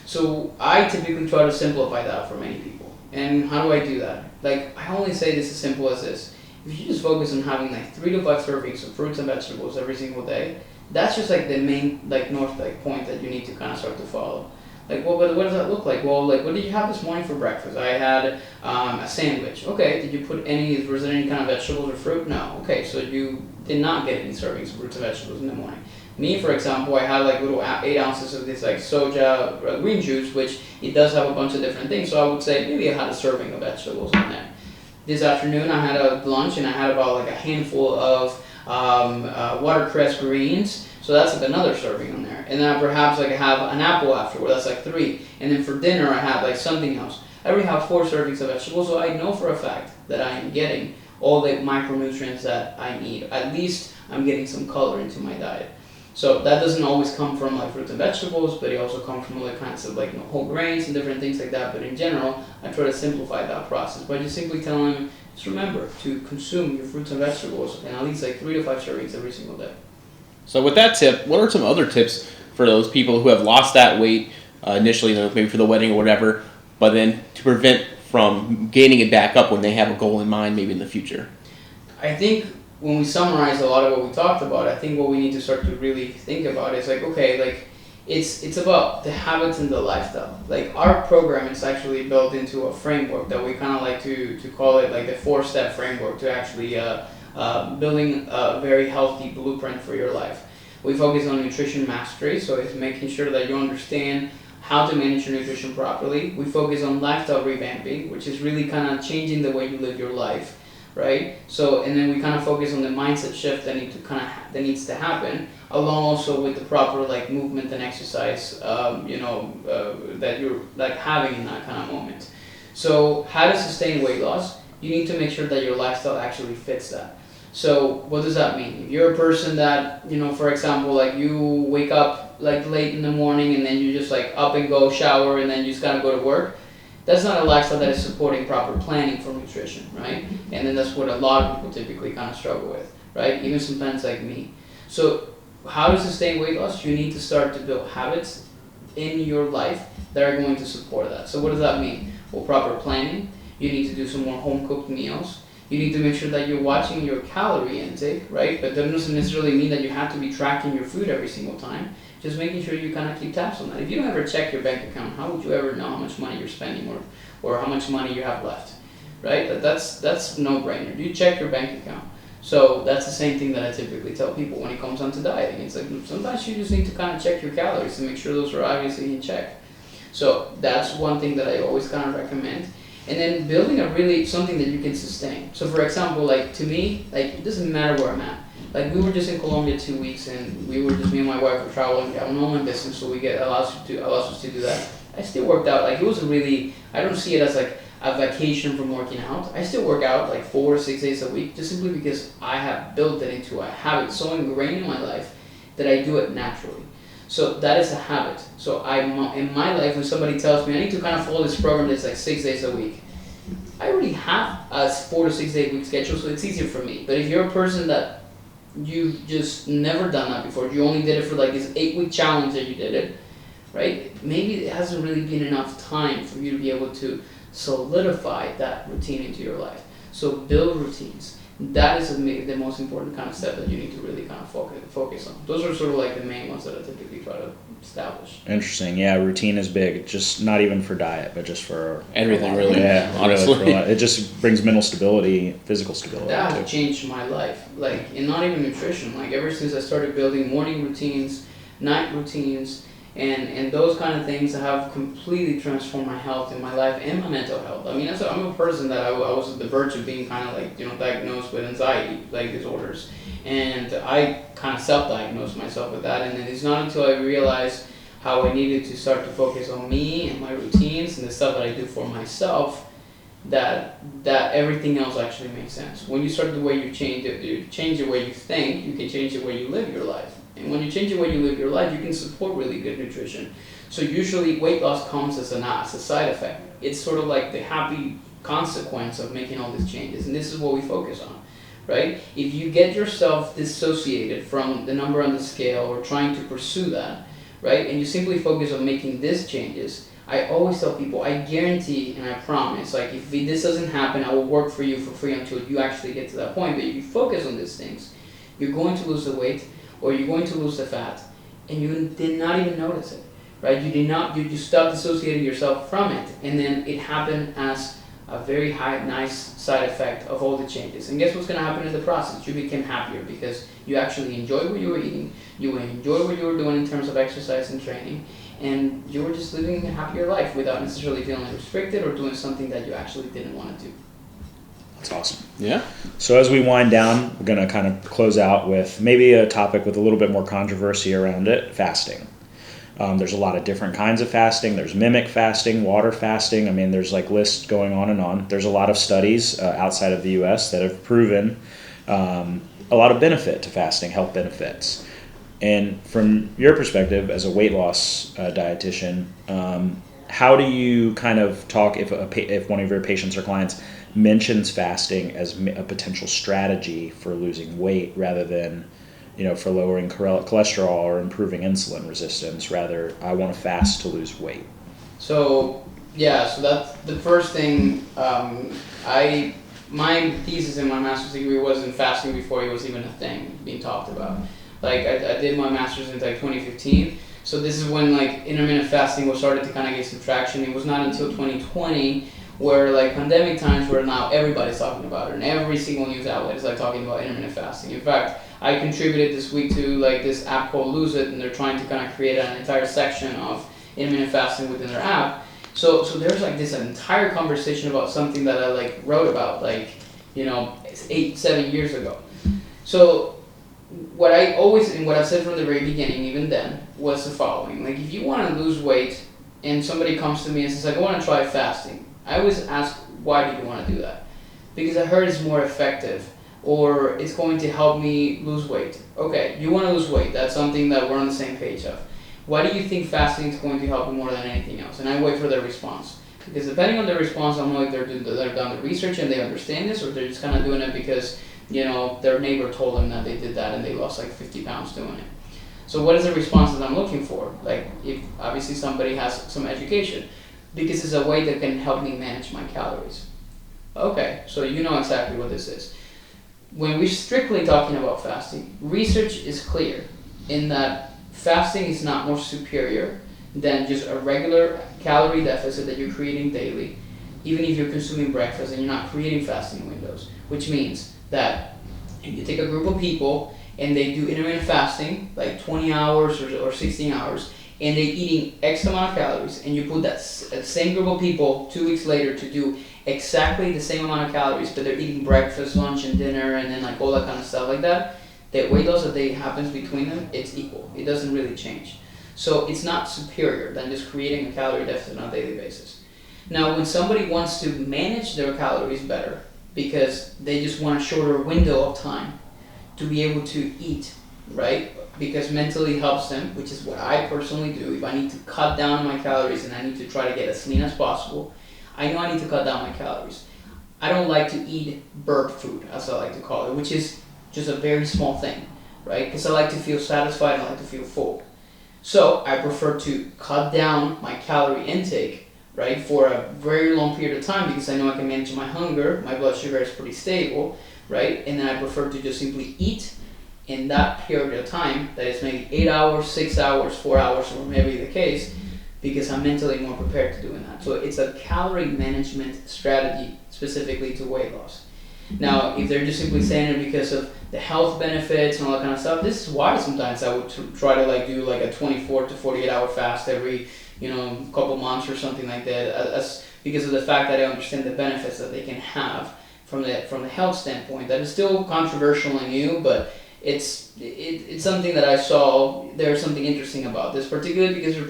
So I typically try to simplify that for many people. And how do I do that? Like I only say this as simple as this: if you just focus on having like 3 to 5 servings of fruits and vegetables every single day, that's just like the main like north like point that you need to kind of start to follow. Like, well, what does that look like? Well, like, what did you have this morning for breakfast? I had a sandwich. Okay, did you put was there any kind of vegetables or fruit? No. Okay, so you did not get any servings of fruits and vegetables in the morning. Me, for example, I had like little 8 ounces of this like soja green juice, which it does have a bunch of different things. So I would say maybe I had a serving of vegetables in there. This afternoon I had a lunch and I had about like a handful of watercress greens. So that's like another serving on there. And then perhaps like I have an apple afterward, that's like 3. And then for dinner I have like something else. I already have 4 servings of vegetables, so I know for a fact that I am getting all the micronutrients that I need. At least I'm getting some color into my diet. So that doesn't always come from like fruits and vegetables, but it also comes from other kinds of like whole grains and different things like that. But in general, I try to simplify that process by just simply telling them, just remember to consume your fruits and vegetables and at least like 3 to 5 servings every single day. So with that tip, what are some other tips for those people who have lost that weight initially, maybe for the wedding or whatever, but then to prevent from gaining it back up when they have a goal in mind maybe in the future? I think when we summarize a lot of what we talked about, I think what we need to start to really think about is like, okay, like it's about the habits and the lifestyle. Like our program is actually built into a framework that we kind of like to call it like the 4-step framework to actually building a very healthy blueprint for your life. We focus on nutrition mastery, so it's making sure that you understand how to manage your nutrition properly. We focus on lifestyle revamping, which is really kind of changing the way you live your life, right? So, and then we kind of focus on the mindset shift that needs to happen, along also with the proper like movement and exercise, that you're like having in that kind of moment. So, how to sustain weight loss? You need to make sure that your lifestyle actually fits that. So, what does that mean? If you're a person that, for example, like you wake up like late in the morning and then you just like up and go shower and then you just kind of go to work, that's not a lifestyle that is supporting proper planning for nutrition, right? And then that's what a lot of people typically kind of struggle with, right? Even sometimes like me. So how to sustain weight loss? You need to start to build habits in your life that are going to support that. So what does that mean? Well, proper planning. You need to do some more home-cooked meals. You need to make sure that you're watching your calorie intake, right? But that doesn't necessarily mean that you have to be tracking your food every single time. Just making sure you kind of keep tabs on that. If you don't ever check your bank account, how would you ever know how much money you're spending or how much money you have left, right? That's no-brainer. You check your bank account. So that's the same thing that I typically tell people when it comes onto dieting. It's like sometimes you just need to kind of check your calories to make sure those are obviously in check. So that's one thing that I always kind of recommend. And then building something that you can sustain. So for example, like to me, like it doesn't matter where I'm at. Like we were just in Colombia 2 weeks and me and my wife were traveling. I have an online business, so allows us to do that. I still worked out. Like it wasn't really, I don't see it as like a vacation from working out. I still work out like 4 or 6 days a week just simply because I have built it into a habit so ingrained in my life that I do it naturally. So that is a habit. So in my life, when somebody tells me I need to kind of follow this program that's like 6 days a week, I already have a 4 to 6 day week schedule, so it's easier for me. But if you're a person that you've just never done that before, you only did it for like this 8-week challenge that you did it, right? Maybe it hasn't really been enough time for you to be able to solidify that routine into your life. So build routines. That is the most important kind of step that you need to really kind of focus on. Those are sort of like the main ones that I typically try to establish. Interesting. Yeah, routine is big. Just not even for diet, but just for everything, really. Yeah, honestly. Really it just brings mental stability, physical stability. That has changed my life. Like, and not even nutrition. Like, ever since I started building morning routines, night routines, and those kind of things have completely transformed my health and my life and my mental health. I mean, I'm a person that I was at the verge of being kind of like, diagnosed with anxiety, like disorders. And I kind of self-diagnosed myself with that. And then it's not until I realized how I needed to start to focus on me and my routines and the stuff that I do for myself that everything else actually makes sense. When you start the way you change the way you think, you can change the way you live your life. And when you change the way you live your life, you can support really good nutrition. So usually weight loss comes as a side effect. It's sort of like the happy consequence of making all these changes. And this is what we focus on, right? If you get yourself dissociated from the number on the scale or trying to pursue that, right? And you simply focus on making these changes, I always tell people, I guarantee and I promise, like if this doesn't happen, I will work for you for free until you actually get to that point. But if you focus on these things, you're going to lose the weight, or you're going to lose the fat, and you did not even notice it, right? You stopped dissociating yourself from it, and then it happened as a very nice side effect of all the changes. And guess what's going to happen in the process? You became happier because you actually enjoyed what you were eating, you enjoyed what you were doing in terms of exercise and training, and you were just living a happier life without necessarily feeling restricted or doing something that you actually didn't want to do. That's awesome. Yeah. So as we wind down, we're going to kind of close out with maybe a topic with a little bit more controversy around it, fasting. There's a lot of different kinds of fasting. There's mimic fasting, water fasting. I mean, there's like lists going on and on. There's a lot of studies outside of the U.S. that have proven a lot of benefit to fasting, health benefits. And from your perspective as a weight loss dietitian, how do you kind of talk if one of your patients or clients mentions fasting as a potential strategy for losing weight rather than, for lowering cholesterol or improving insulin resistance? Rather, I want to fast to lose weight. So that's the first thing. My thesis in my master's degree wasn't fasting before it was even a thing being talked about. Like I did my master's in like 2015. So this is when like intermittent fasting was started to kind of get some traction. It was not until 2020 where like pandemic times where now everybody's talking about it and every single news outlet is like talking about intermittent fasting. In fact, I contributed this week to like this app called Lose It, and they're trying to kind of create an entire section of intermittent fasting within their app. So there's like this entire conversation about something that I like wrote about, like, 7 years ago. So what I always, and what I've said from the very beginning, even then, was the following. Like, if you want to lose weight and somebody comes to me and says, like, I want to try fasting, I always ask, why do you want to do that? Because I heard it's more effective, or it's going to help me lose weight. Okay, you want to lose weight. That's something that we're on the same page of. Why do you think fasting is going to help you more than anything else? And I wait for their response. Because depending on their response, I'll know if they've done the research and they understand this, or they're just kind of doing it because, their neighbor told them that they did that and they lost like 50 pounds doing it. So what is the response that I'm looking for? Like, if obviously somebody has some education, because it's a way that can help me manage my calories. Okay, so you know exactly what this is. When we're strictly talking about fasting, research is clear in that fasting is not more superior than just a regular calorie deficit that you're creating daily, even if you're consuming breakfast and you're not creating fasting windows, which means that if you take a group of people and they do intermittent fasting, like 20 hours or 16 hours, and they're eating X amount of calories, and you put that same group of people 2 weeks later to do exactly the same amount of calories, but they're eating breakfast, lunch, and dinner, and then like all that kind of stuff like that, the weight loss that happens between them, it's equal. It doesn't really change. So it's not superior than just creating a calorie deficit on a daily basis. Now, when somebody wants to manage their calories better because they just want a shorter window of time to be able to eat, right? Because mentally helps them, which is what I personally do. If I need to cut down on my calories and I need to try to get as lean as possible, I know I need to cut down my calories. I don't like to eat burp food, as I like to call it, which is just a very small thing, right? Because I like to feel satisfied and I like to feel full. So I prefer to cut down my calorie intake, right, for a very long period of time because I know I can manage my hunger, my blood sugar is pretty stable, right? And then I prefer to just simply eat in that period of time, that is maybe 8 hours, 6 hours, 4 hours, or maybe the case, because I'm mentally more prepared to doing that. So it's a calorie management strategy specifically to weight loss. Now, if they're just simply saying it because of the health benefits and all that kind of stuff, this is why sometimes I would try to do a 24 to 48 hour fast every couple months or something like that, as because of the fact that I understand the benefits that they can have from the health standpoint. That is still controversial and new, but it's something that I saw there's something interesting about this, particularly because there are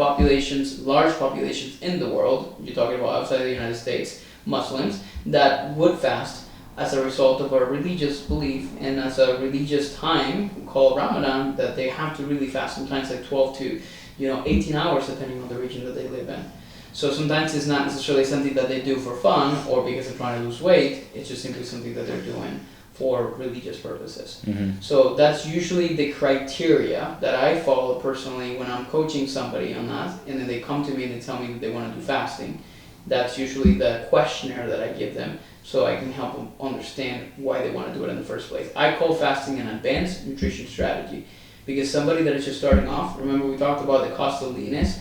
large populations in the world, you're talking about outside the United States, Muslims, that would fast as a result of a religious belief and as a religious time called Ramadan, that they have to really fast sometimes 12 to 18 hours depending on the region that they live in. So sometimes it's not necessarily something that they do for fun or because they're trying to lose weight, it's just simply something that they're doing for religious purposes. Mm-hmm. So that's usually the criteria that I follow personally when I'm coaching somebody on that, and then they come to me and they tell me that they want to do fasting. That's usually the questionnaire that I give them so I can help them understand why they want to do it in the first place. I call fasting an advanced nutrition strategy because somebody that is just starting off, remember we talked about the cost of leanness,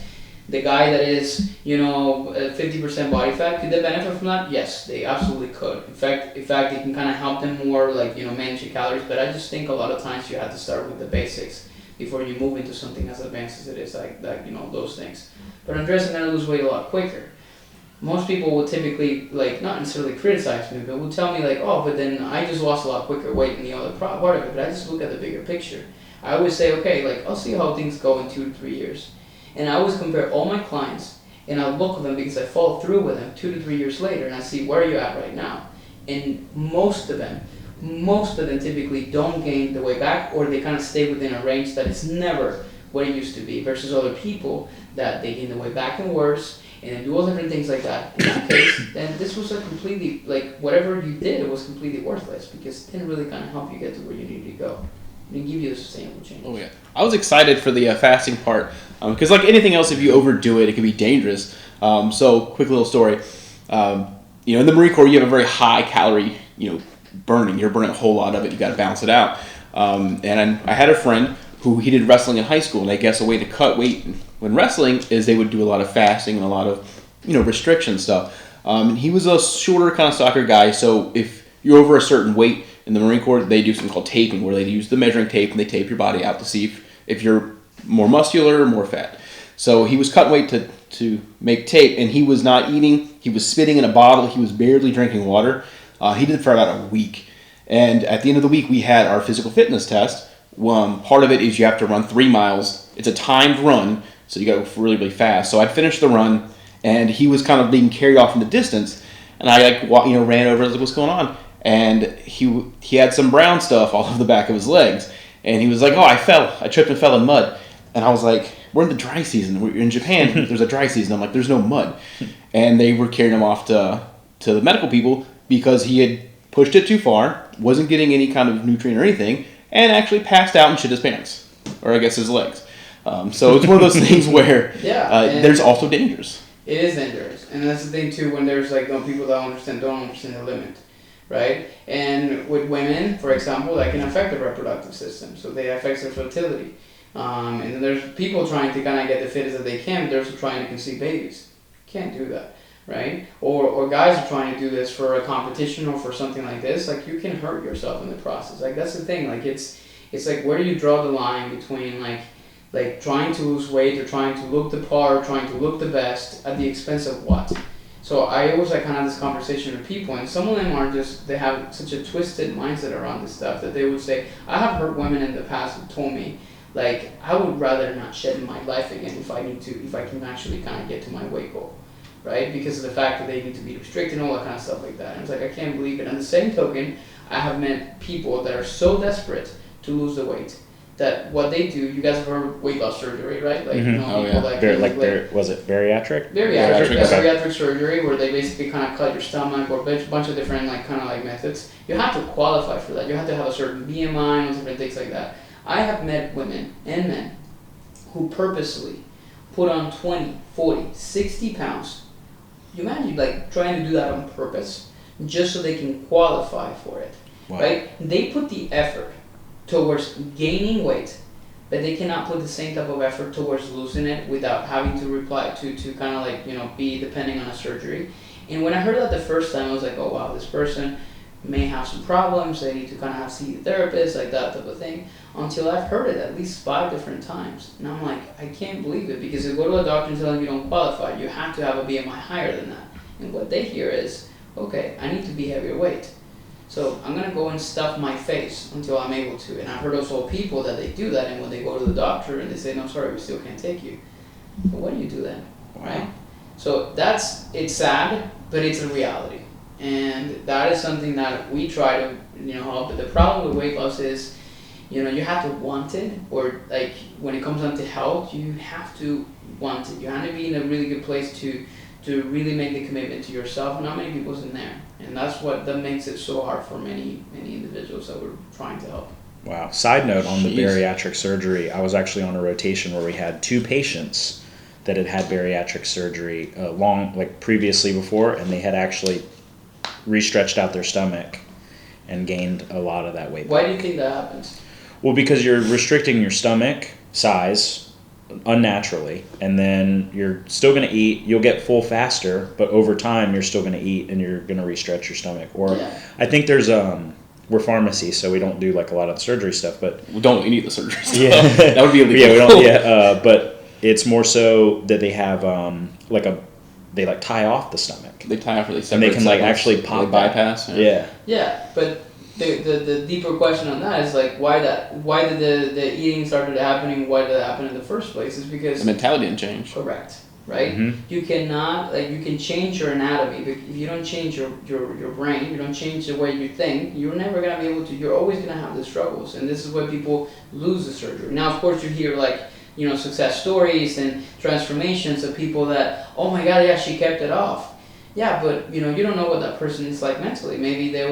the guy that is, 50% body fat, could they benefit from that? Yes, they absolutely could. In fact, it can kind of help them more, manage your calories. But I just think a lot of times you have to start with the basics before you move into something as advanced as it is, those things. But Andres is going to lose weight a lot quicker. Most people will typically, not necessarily criticize me, but will tell me, but then I just lost a lot quicker weight than the other part of it. But I just look at the bigger picture. I always say, okay, I'll see how things go in 2 to 3 years. And I always compare all my clients, and I look at them because I follow through with them 2 to 3 years later, and I see where you're at right now. And most of them typically don't gain the way back, or they kind of stay within a range that is never what it used to be, versus other people that they gain the way back and worse, and then do all different things like that. In that case, then this was a completely, whatever you did, it was completely worthless, because it didn't really kind of help you get to where you needed to go. And give you the sustainable change. Oh yeah, I was excited for the fasting part because like anything else, if you overdo it, it can be dangerous. So quick little story. In the Marine Corps, you have a very high calorie, burning. You're burning a whole lot of it. You got to balance it out. And I had a friend who he did wrestling in high school, and I guess a way to cut weight when wrestling is they would do a lot of fasting and a lot of restriction stuff. And he was a shorter kind of soccer guy, so if you're over a certain weight in the Marine Corps, they do something called taping, where they use the measuring tape and they tape your body out to see if you're more muscular or more fat. So he was cutting weight to make tape, and he was not eating. He was spitting in a bottle. He was barely drinking water. He did it for about a week. And at the end of the week, we had our physical fitness test. Part of it is you have to run 3 miles. It's a timed run, so you go really, really fast. So I finished the run, and he was kind of being carried off in the distance. And I ran over and was like, what's going on? And he had some brown stuff all over the back of his legs. And he was like, oh, I tripped and fell in mud. And I was like, we're in the dry season. We're in Japan. There's a dry season. I'm like, there's no mud. And they were carrying him off to the medical people because he had pushed it too far, wasn't getting any kind of nutrient or anything, and actually passed out and shit his pants. Or I guess his legs. So it's one of those things where there's also dangers. It is dangerous. And that's the thing, too, when there's people that don't understand the limit. Right? And with women, for example, that can affect the reproductive system. So they affect their fertility. And then there's people trying to kind of get the fittest that they can, but they're also trying to conceive babies. Can't do that, right? Or guys are trying to do this for a competition or for something like this. Like, you can hurt yourself in the process. Like, that's the thing. Like, it's like, where do you draw the line between like trying to lose weight or trying to look the part, trying to look the best at the expense of what? So I always kind of have this conversation with people, and some of them are they have such a twisted mindset around this stuff that they would say, I have heard women in the past who told me, like, I would rather not shed my life again if I can actually kind of get to my weight goal, right? Because of the fact that they need to be restricted and all that kind of stuff like that. And it's like, I can't believe it. On the same token, I have met people that are so desperate to lose the weight that what they do, you guys have heard of weight loss surgery, right? Like, was it bariatric? Bariatric surgery, where they basically kind of cut your stomach, or a bunch of different methods. You have to qualify for that. You have to have a certain BMI and different things like that. I have met women and men who purposely put on 20, 40, 60 pounds. You imagine trying to do that on purpose just so they can qualify for it, right? They put the effort towards gaining weight, but they cannot put the same type of effort towards losing it without having to reply to kind of be depending on a surgery. And when I heard that the first time, I was like, oh wow, this person may have some problems, they need to kind of see a therapist, like that type of thing, until I've heard it at least 5 different times. And I'm like, I can't believe it, because if you go to a doctor and tell them you don't qualify, you have to have a BMI higher than that. And what they hear is, okay, I need to be heavier weight. So I'm going to go and stuff my face until I'm able to. And I've heard also people that they do that, and when they go to the doctor and they say, no, sorry, we still can't take you. But what do you do then, right? So it's sad, but it's a reality. And that is something that we try to, help. But the problem with weight loss is, you have to want it, or when it comes down to health, you have to want it. You have to be in a really good place to really make the commitment to yourself. Not many people's in there. And that makes it so hard for many individuals that we're trying to help. Wow. Side note on the bariatric surgery, I was actually on a rotation where we had 2 patients that had bariatric surgery previously before, and they had actually restretched out their stomach and gained a lot of that weight. Why do you think that happens? Well, because you're restricting your stomach size unnaturally, and then you're still going to eat. You'll get full faster, but over time you're still going to eat and you're going to restretch your stomach. I think there's we're pharmacy, so we don't do a lot of the surgery stuff, but we don't need the surgery stuff. Yeah. That would be illegal. But it's more so that they have they tie off the stomach. They tie off, and they can actually pop bypass. Yeah, but the deeper question on that is why did the eating started happening? Why did it happen in the first place? Is because the mentality didn't change. Correct, right? Mm-hmm. You cannot you can change your anatomy, but if you don't change your brain, you don't change the way you think, you're never gonna be able to. You're always gonna have the struggles, and this is why people lose the surgery. Now, of course, you hear success stories and transformations of people that, oh my God, yeah, she kept it off. Yeah, but you don't know what that person is like mentally. Maybe they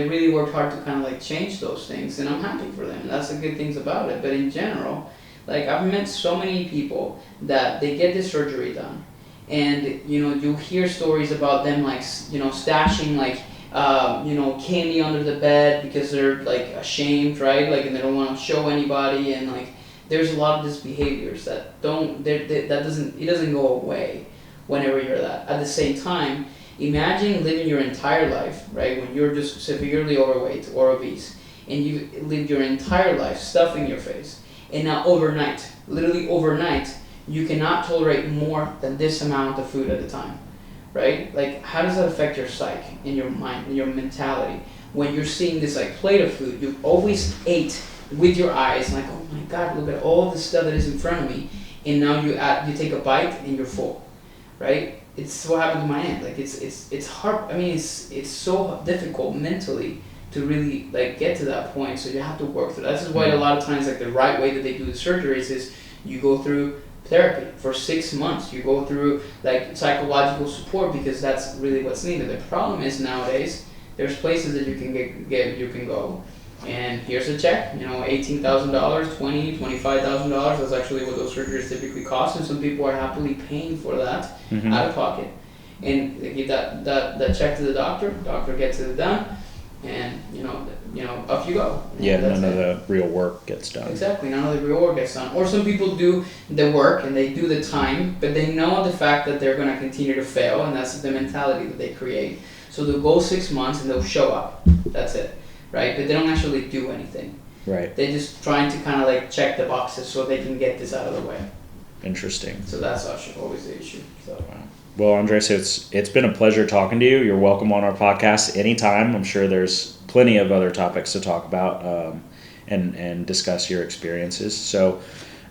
really worked hard to kind of change those things, and I'm happy for them. And that's the good things about it. But in general, I've met so many people that they get this surgery done, and you hear stories about them stashing candy under the bed because they're ashamed, right? And they don't want to show anybody, and there's a lot of these behaviors that doesn't go away whenever you're that. At the same time, imagine living your entire life, right, when you're just severely overweight or obese, and you lived your entire life stuffing your face, and now literally overnight, you cannot tolerate more than this amount of food at a time, right? How does that affect your psyche, and your mind, and your mentality? when you're seeing this like plate of food, you always ate with your eyes, like, oh my God, look at all the stuff that is in front of me, and now you take a bite and you're full, right? It's what happened to my aunt. Like it's hard. I mean, it's so difficult mentally to really like get to that point. So you have to work through. This is why a lot of times like the right way that they do the surgeries is you go through therapy for 6 months. You go through like psychological support because that's really what's needed. The problem is nowadays there's places that you can you can go, and here's a check. $18,000, $20,000, $25,000. That's actually what those surgeries typically cost, and some people are happily paying for that out of pocket. And they give that check to the doctor. Doctor gets it done, and off you go. Yeah, none of the real work gets done. Exactly, none of the real work gets done. Or some people do the work and they do the time, but they know the fact that they're going to continue to fail, and that's the mentality that they create. So they'll go 6 months and they'll show up. That's it, right? But they don't actually do anything. Right. They're just trying to kind of like check the boxes so they can get this out of the way. Interesting. So that's always the issue. So. Wow. Well, Andres, it's been a pleasure talking to you. You're welcome on our podcast anytime. I'm sure there's plenty of other topics to talk about and discuss your experiences. So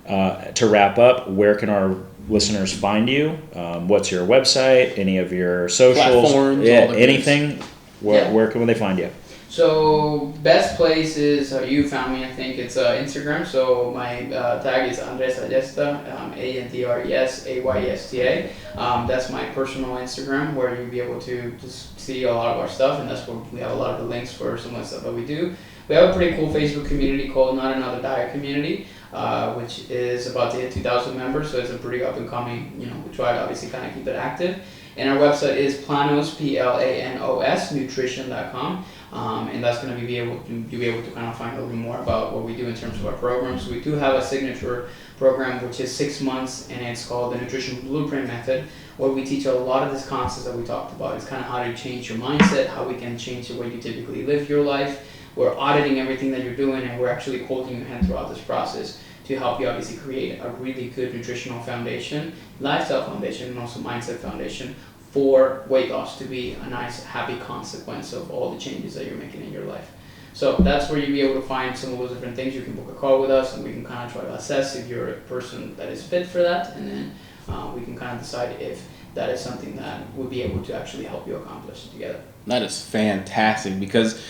to wrap up, where can our listeners find you? What's your website? Any of your socials? Platforms, Yeah, anything? Where can they find you? So best place is you found me. I think it's Instagram. So my tag is Andres Ayesta, ANDRESAYESTA. That's my personal Instagram where you'll be able to just see a lot of our stuff, and that's where we have a lot of the links for some of the stuff that we do. We have a pretty cool Facebook community called Not Another Diet Community, which is about to hit 2,000 members. So it's a pretty up and coming. We try to obviously kind of keep it active. And our website is Planos, Planos, nutrition.com. And that's going to be able to kind of find a little more about what we do in terms of our programs. We do have a signature program which is 6 months, and it's called the Nutrition Blueprint Method, where we teach a lot of these concepts that we talked about. It's kind of how to change your mindset, how we can change the way you typically live your life. We're auditing everything that you're doing, and we're actually holding your hand throughout this process to help you obviously create a really good nutritional foundation, lifestyle foundation, and also mindset foundation for weight loss to be a nice, happy consequence of all the changes that you're making in your life. So that's where you'll be able to find some of those different things. You can book a call with us, and we can kind of try to assess if you're a person that is fit for that, and then we can kind of decide if that is something that would be able to actually help you accomplish together. That is fantastic, because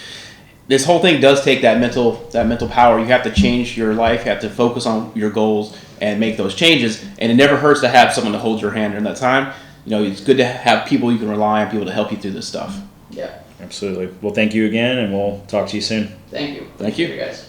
this whole thing does take that mental power. You have to change your life. You have to focus on your goals and make those changes. And it never hurts to have someone to hold your hand during that time. It's good to have people you can rely on, people to help you through this stuff. Yeah. Absolutely. Well, thank you again, and we'll talk to you soon. Thank you. Thank you. Guys.